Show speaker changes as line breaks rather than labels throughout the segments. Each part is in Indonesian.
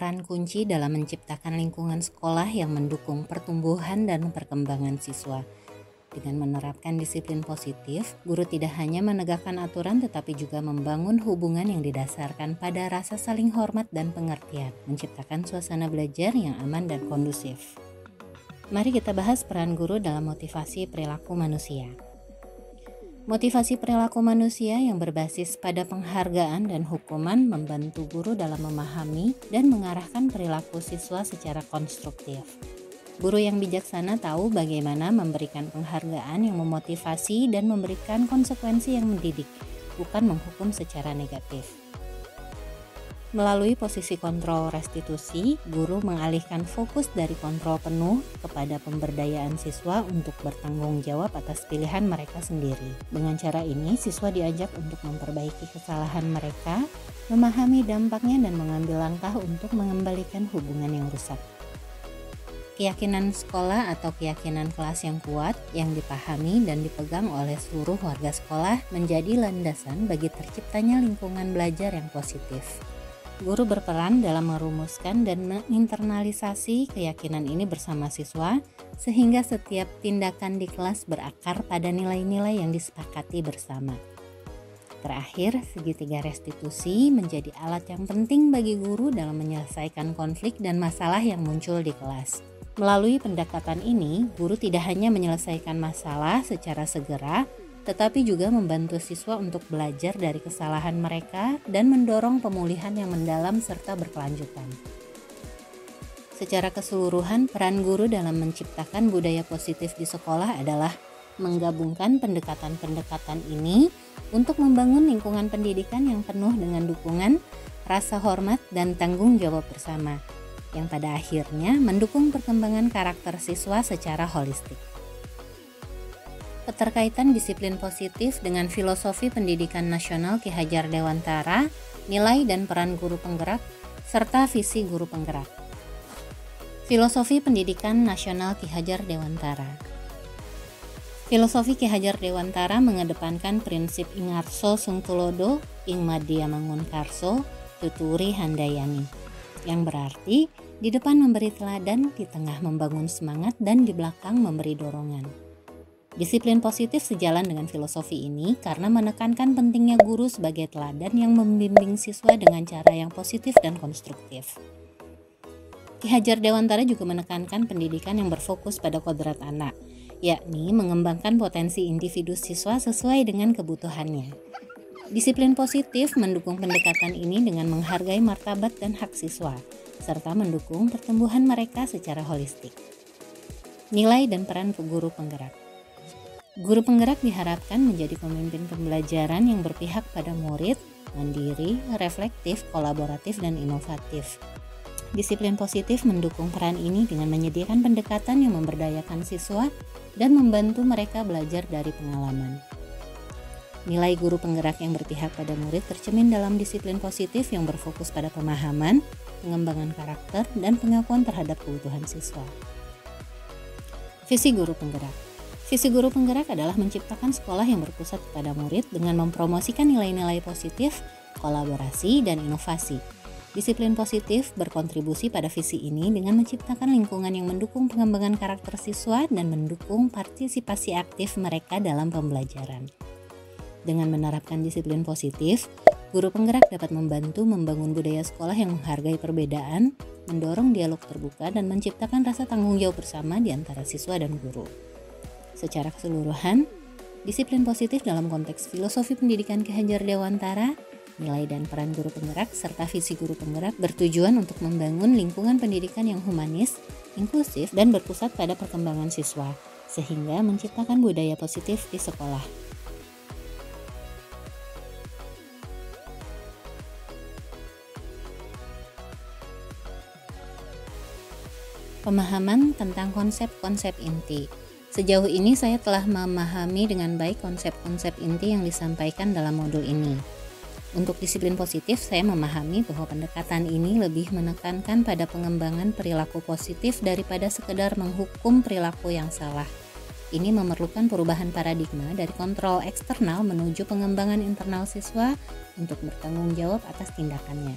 peran kunci dalam menciptakan lingkungan sekolah yang mendukung pertumbuhan dan perkembangan siswa. Dengan menerapkan disiplin positif, guru tidak hanya menegakkan aturan tetapi juga membangun hubungan yang didasarkan pada rasa saling hormat dan pengertian, menciptakan suasana belajar yang aman dan kondusif. Mari kita bahas peran guru dalam motivasi perilaku manusia. Motivasi perilaku manusia yang berbasis pada penghargaan dan hukuman membantu guru dalam memahami dan mengarahkan perilaku siswa secara konstruktif. Guru yang bijaksana tahu bagaimana memberikan penghargaan yang memotivasi dan memberikan konsekuensi yang mendidik, bukan menghukum secara negatif. Melalui posisi kontrol restitusi, guru mengalihkan fokus dari kontrol penuh kepada pemberdayaan siswa untuk bertanggung jawab atas pilihan mereka sendiri. Dengan cara ini, siswa diajak untuk memperbaiki kesalahan mereka, memahami dampaknya dan mengambil langkah untuk mengembalikan hubungan yang rusak. Keyakinan sekolah atau keyakinan kelas yang kuat, yang dipahami dan dipegang oleh seluruh warga sekolah menjadi landasan bagi terciptanya lingkungan belajar yang positif. Guru berperan dalam merumuskan dan menginternalisasi keyakinan ini bersama siswa, sehingga setiap tindakan di kelas berakar pada nilai-nilai yang disepakati bersama. Terakhir, segitiga restitusi menjadi alat yang penting bagi guru dalam menyelesaikan konflik dan masalah yang muncul di kelas. Melalui pendekatan ini, guru tidak hanya menyelesaikan masalah secara segera, tetapi juga membantu siswa untuk belajar dari kesalahan mereka dan mendorong pemulihan yang mendalam serta berkelanjutan. Secara keseluruhan, peran guru dalam menciptakan budaya positif di sekolah adalah menggabungkan pendekatan-pendekatan ini untuk membangun lingkungan pendidikan yang penuh dengan dukungan, rasa hormat, dan tanggung jawab bersama, yang pada akhirnya mendukung perkembangan karakter siswa secara holistik. Keterkaitan disiplin positif dengan filosofi pendidikan nasional Ki Hajar Dewantara, nilai dan peran guru penggerak, serta visi guru penggerak. Filosofi pendidikan nasional Ki Hajar Dewantara. Filosofi Ki Hajar Dewantara mengedepankan prinsip Ingarso Sungtulodo, Ing Madya Mangunkarso, Tuturi Handayani, yang berarti di depan memberi teladan, di tengah membangun semangat, dan di belakang memberi dorongan. Disiplin positif sejalan dengan filosofi ini karena menekankan pentingnya guru sebagai teladan yang membimbing siswa dengan cara yang positif dan konstruktif. Ki Hajar Dewantara juga menekankan pendidikan yang berfokus pada kodrat anak, yakni mengembangkan potensi individu siswa sesuai dengan kebutuhannya. Disiplin positif mendukung pendekatan ini dengan menghargai martabat dan hak siswa, serta mendukung pertumbuhan mereka secara holistik. Nilai dan peran guru penggerak. Guru penggerak diharapkan menjadi pemimpin pembelajaran yang berpihak pada murid, mandiri, reflektif, kolaboratif, dan inovatif. Disiplin positif mendukung peran ini dengan menyediakan pendekatan yang memberdayakan siswa dan membantu mereka belajar dari pengalaman. Nilai guru penggerak yang berpihak pada murid tercermin dalam disiplin positif yang berfokus pada pemahaman, pengembangan karakter, dan pengakuan terhadap kebutuhan siswa. Visi guru penggerak. Visi guru penggerak adalah menciptakan sekolah yang berpusat pada murid dengan mempromosikan nilai-nilai positif, kolaborasi, dan inovasi. Disiplin positif berkontribusi pada visi ini dengan menciptakan lingkungan yang mendukung pengembangan karakter siswa dan mendukung partisipasi aktif mereka dalam pembelajaran. Dengan menerapkan disiplin positif, guru penggerak dapat membantu membangun budaya sekolah yang menghargai perbedaan, mendorong dialog terbuka, dan menciptakan rasa tanggung jawab bersama di antara siswa dan guru. Secara keseluruhan, disiplin positif dalam konteks filosofi pendidikan Ki Hajar Dewantara, nilai dan peran guru penggerak, serta visi guru penggerak bertujuan untuk membangun lingkungan pendidikan yang humanis, inklusif, dan berpusat pada perkembangan siswa, sehingga menciptakan budaya positif di sekolah. Pemahaman tentang konsep-konsep inti. Sejauh ini saya telah memahami dengan baik konsep-konsep inti yang disampaikan dalam modul ini. Untuk disiplin positif, saya memahami bahwa pendekatan ini lebih menekankan pada pengembangan perilaku positif daripada sekedar menghukum perilaku yang salah. Ini memerlukan perubahan paradigma dari kontrol eksternal menuju pengembangan internal siswa untuk bertanggung jawab atas tindakannya.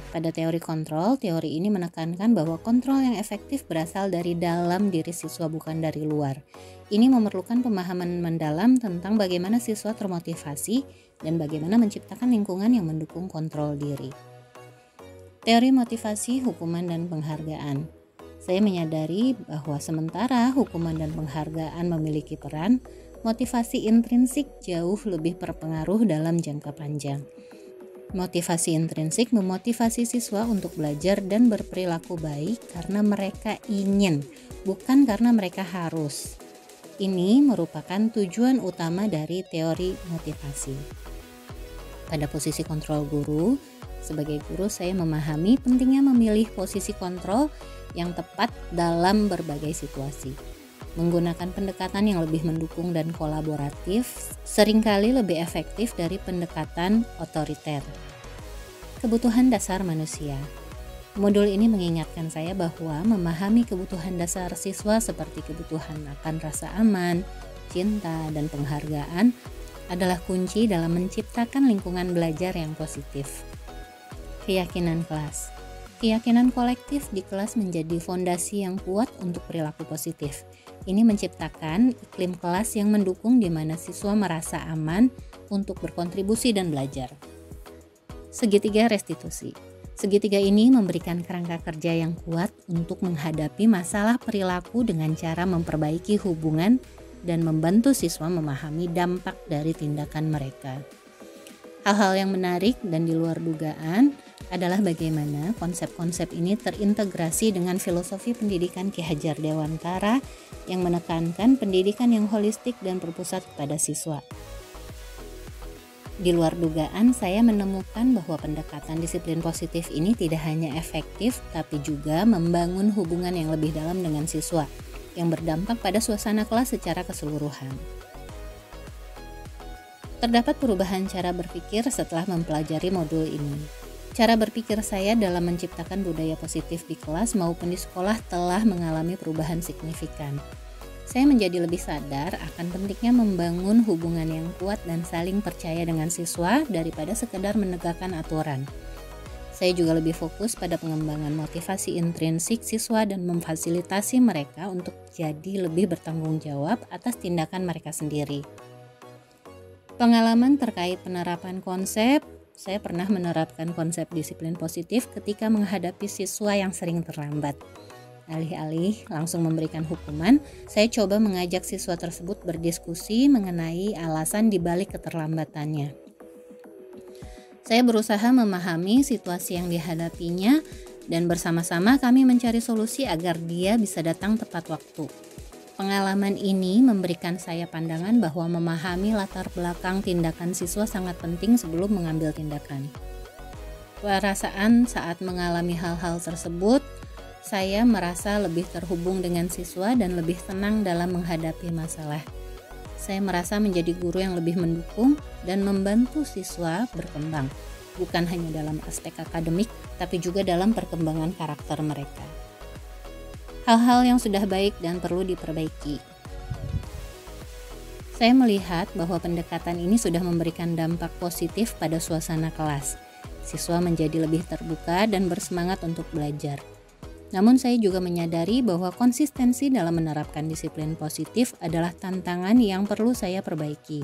Pada teori kontrol, teori ini menekankan bahwa kontrol yang efektif berasal dari dalam diri siswa, bukan dari luar. Ini memerlukan pemahaman mendalam tentang bagaimana siswa termotivasi dan bagaimana menciptakan lingkungan yang mendukung kontrol diri. Teori motivasi, hukuman, dan penghargaan. Saya menyadari bahwa sementara hukuman dan penghargaan memiliki peran, motivasi intrinsik jauh lebih berpengaruh dalam jangka panjang. Motivasi intrinsik memotivasi siswa untuk belajar dan berperilaku baik karena mereka ingin, bukan karena mereka harus. Ini merupakan tujuan utama dari teori motivasi. Pada posisi kontrol guru, sebagai guru saya memahami pentingnya memilih posisi kontrol yang tepat dalam berbagai situasi. Menggunakan pendekatan yang lebih mendukung dan kolaboratif seringkali lebih efektif dari pendekatan otoriter. Kebutuhan dasar manusia. Modul ini mengingatkan saya bahwa memahami kebutuhan dasar siswa seperti kebutuhan akan rasa aman, cinta, dan penghargaan adalah kunci dalam menciptakan lingkungan belajar yang positif. Keyakinan kelas. Keyakinan kolektif di kelas menjadi fondasi yang kuat untuk perilaku positif. Ini menciptakan iklim kelas yang mendukung di mana siswa merasa aman untuk berkontribusi dan belajar. Segitiga restitusi. Segitiga ini memberikan kerangka kerja yang kuat untuk menghadapi masalah perilaku dengan cara memperbaiki hubungan dan membantu siswa memahami dampak dari tindakan mereka. Hal-hal yang menarik dan di luar dugaan adalah bagaimana konsep-konsep ini terintegrasi dengan filosofi pendidikan Ki Hajar Dewantara yang menekankan pendidikan yang holistik dan berpusat kepada siswa. Di luar dugaan, saya menemukan bahwa pendekatan disiplin positif ini tidak hanya efektif, tapi juga membangun hubungan yang lebih dalam dengan siswa, yang berdampak pada suasana kelas secara keseluruhan. Terdapat perubahan cara berpikir setelah mempelajari modul ini. Cara berpikir saya dalam menciptakan budaya positif di kelas maupun di sekolah telah mengalami perubahan signifikan. Saya menjadi lebih sadar akan pentingnya membangun hubungan yang kuat dan saling percaya dengan siswa daripada sekedar menegakkan aturan. Saya juga lebih fokus pada pengembangan motivasi intrinsik siswa dan memfasilitasi mereka untuk jadi lebih bertanggung jawab atas tindakan mereka sendiri. Pengalaman terkait penerapan konsep. Saya pernah menerapkan konsep disiplin positif ketika menghadapi siswa yang sering terlambat. Alih-alih langsung memberikan hukuman, saya coba mengajak siswa tersebut berdiskusi mengenai alasan dibalik keterlambatannya. Saya berusaha memahami situasi yang dihadapinya dan bersama-sama kami mencari solusi agar dia bisa datang tepat waktu. Pengalaman ini memberikan saya pandangan bahwa memahami latar belakang tindakan siswa sangat penting sebelum mengambil tindakan. Perasaan saat mengalami hal-hal tersebut, saya merasa lebih terhubung dengan siswa dan lebih tenang dalam menghadapi masalah. Saya merasa menjadi guru yang lebih mendukung dan membantu siswa berkembang, bukan hanya dalam aspek akademik, tapi juga dalam perkembangan karakter mereka. Hal-hal yang sudah baik dan perlu diperbaiki. Saya melihat bahwa pendekatan ini sudah memberikan dampak positif pada suasana kelas. Siswa menjadi lebih terbuka dan bersemangat untuk belajar. Namun saya juga menyadari bahwa konsistensi dalam menerapkan disiplin positif adalah tantangan yang perlu saya perbaiki.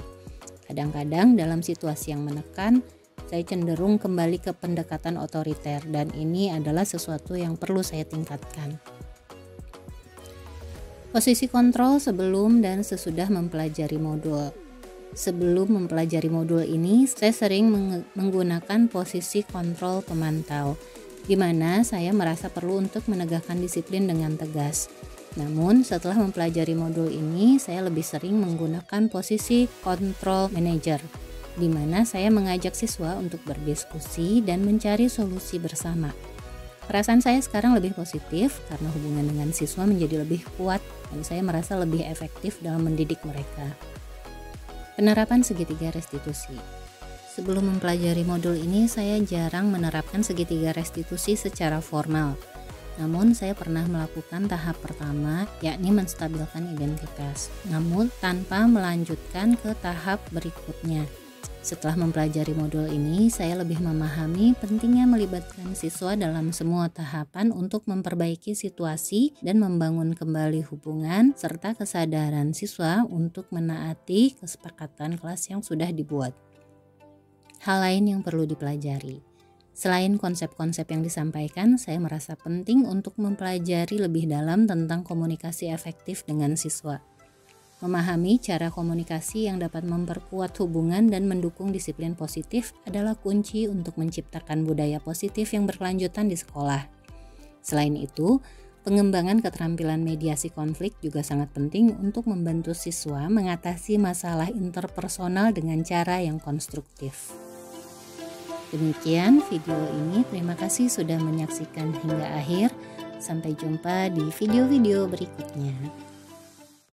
Kadang-kadang dalam situasi yang menekan, saya cenderung kembali ke pendekatan otoriter dan ini adalah sesuatu yang perlu saya tingkatkan. Posisi kontrol sebelum dan sesudah mempelajari modul. Sebelum mempelajari modul ini, saya sering menggunakan posisi kontrol pemantau, di mana saya merasa perlu untuk menegakkan disiplin dengan tegas. Namun, setelah mempelajari modul ini, saya lebih sering menggunakan posisi kontrol manager, di mana saya mengajak siswa untuk berdiskusi dan mencari solusi bersama. Perasaan saya sekarang lebih positif karena hubungan dengan siswa menjadi lebih kuat dan saya merasa lebih efektif dalam mendidik mereka. Penerapan segitiga restitusi. Sebelum mempelajari modul ini, saya jarang menerapkan segitiga restitusi secara formal. Namun, saya pernah melakukan tahap pertama, yakni menstabilkan identitas. Namun, tanpa melanjutkan ke tahap berikutnya, Setelah mempelajari modul ini, saya lebih memahami pentingnya melibatkan siswa dalam semua tahapan untuk memperbaiki situasi dan membangun kembali hubungan serta kesadaran siswa untuk menaati kesepakatan kelas yang sudah dibuat. Hal lain yang perlu dipelajari. Selain konsep-konsep yang disampaikan, saya merasa penting untuk mempelajari lebih dalam tentang komunikasi efektif dengan siswa. Memahami cara komunikasi yang dapat memperkuat hubungan dan mendukung disiplin positif adalah kunci untuk menciptakan budaya positif yang berkelanjutan di sekolah. Selain itu, pengembangan keterampilan mediasi konflik juga sangat penting untuk membantu siswa mengatasi masalah interpersonal dengan cara yang konstruktif. Demikian video ini, terima kasih sudah menyaksikan hingga akhir. Sampai jumpa di video-video berikutnya.